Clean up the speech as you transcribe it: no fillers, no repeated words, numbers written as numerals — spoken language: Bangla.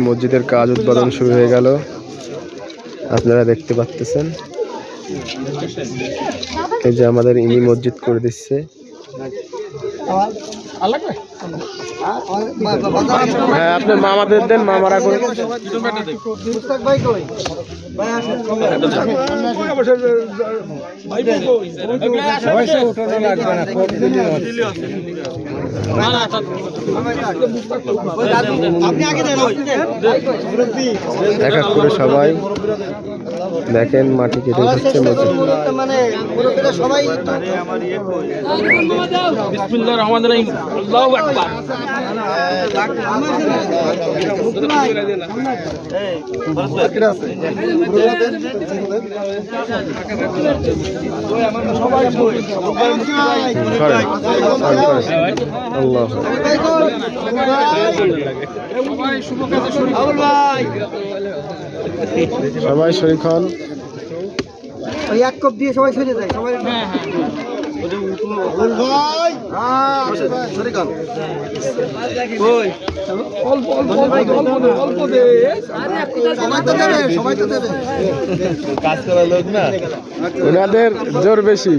মসজিদের কাজ উদ্বোধন শুরু হয়ে গেল, আপনারা দেখতে পাচ্ছেন। এই যে আমাদের ইনি মসজিদ করে দিচ্ছে। হ্যাঁ, আপনার মামাদের দেন, মামারা করে। এক এক করে সবাই দেখেন মাটি কেটে দিচ্ছে। সবাই শরীক হন। এক কপ দিয়ে সবাই সরে যায় সবাই। কাজ করার লোক না, ওনাদের জোর বেশি।